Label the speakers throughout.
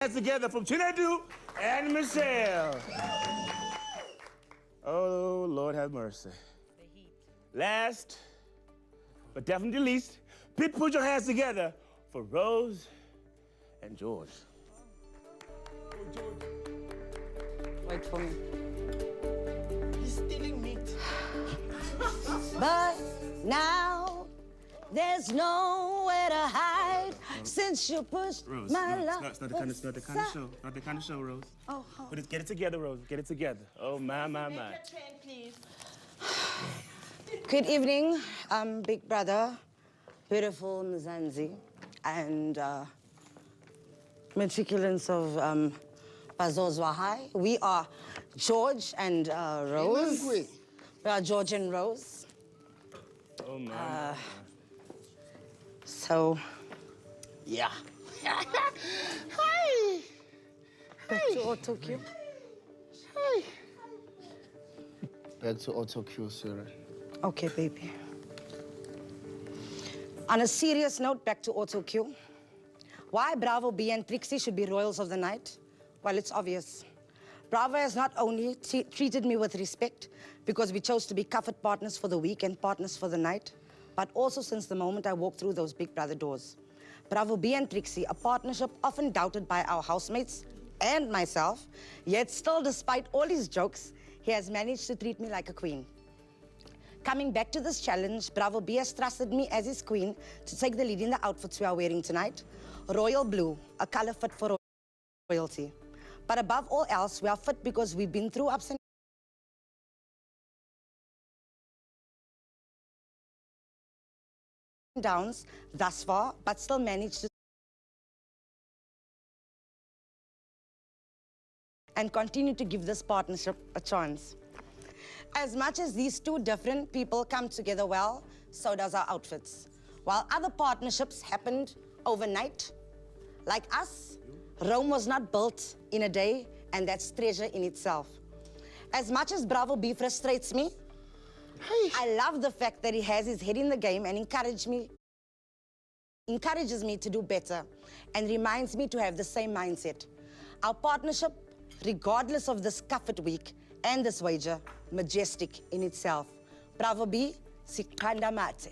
Speaker 1: Hands together from Chinedu and Michelle. Oh, Lord have mercy. Last, but definitely least, put your hands together for Rose and George.
Speaker 2: Wait for me.
Speaker 1: He's stealing meat.
Speaker 2: But now there's nowhere to hide since you pushed
Speaker 1: Rose,
Speaker 2: my
Speaker 1: Rose,
Speaker 2: love.
Speaker 1: it's not the kind of show. Not the kind of show, Rose.
Speaker 2: Oh.
Speaker 1: Get it together, Rose. Get it together. Oh, my.
Speaker 3: Make your turn, please.
Speaker 2: Good evening, big brother, beautiful Mzansi, and meticulous of Bazozwa High. We are George and Rose. We are George and Rose.
Speaker 1: Oh, my.
Speaker 2: So, yeah.
Speaker 3: Hi.
Speaker 2: Back to auto cue.
Speaker 3: Hi.
Speaker 4: Back to auto cue, Sarah.
Speaker 2: Okay, baby. On a serious note, back to auto cue. Why Bravo B and Trixie should be royals of the night? Well, it's obvious. Bravo has not only treated me with respect because we chose to be comfort partners for the week and partners for the night, but also since the moment I walked through those Big Brother doors. Bravo B and Trixie, a partnership often doubted by our housemates and myself, yet still, despite all his jokes, he has managed to treat me like a queen. Coming back to this challenge, Bravo B has trusted me as his queen to take the lead in the outfits we are wearing tonight. Royal blue, a color fit for royalty. But above all else, we are fit because we've been through ups and downs thus far, but still managed to and continue to give this partnership a chance. As much as these two different people come together well, so does our outfits. While other partnerships happened overnight, like us, Rome was not built in a day, and that's treasure in itself. As much as Bravo B frustrates me, I love the fact that he has his head in the game and encourages me to do better and reminds me to have the same mindset. Our partnership, regardless of this comfort week and this wager, majestic in itself. Bravo B, Sikanda Mate.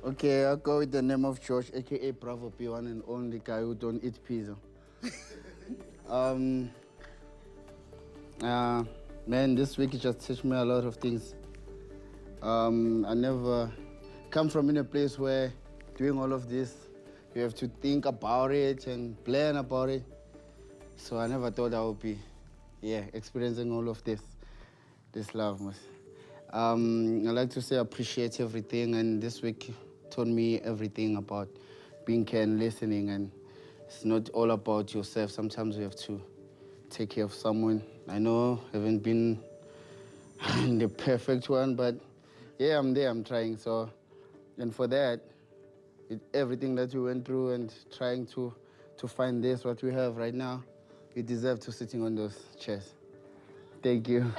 Speaker 4: Okay, I'll go with the name of George, a.k.a. Bravo B, one and only guy who don't eat pizza. Man, this week it just taught me a lot of things. I never come from in a place where doing all of this, you have to think about it and plan about it. So I never thought I would be, experiencing all of this love. I like to say I appreciate everything, and this week taught me everything about being care and listening, and it's not all about yourself. Sometimes you have to take care of someone. I know I haven't been the perfect one, but yeah, I'm there, I'm trying. So, and for that, everything that you went through and trying to find this, what we have right now, you deserve to sitting on those chairs. Thank you.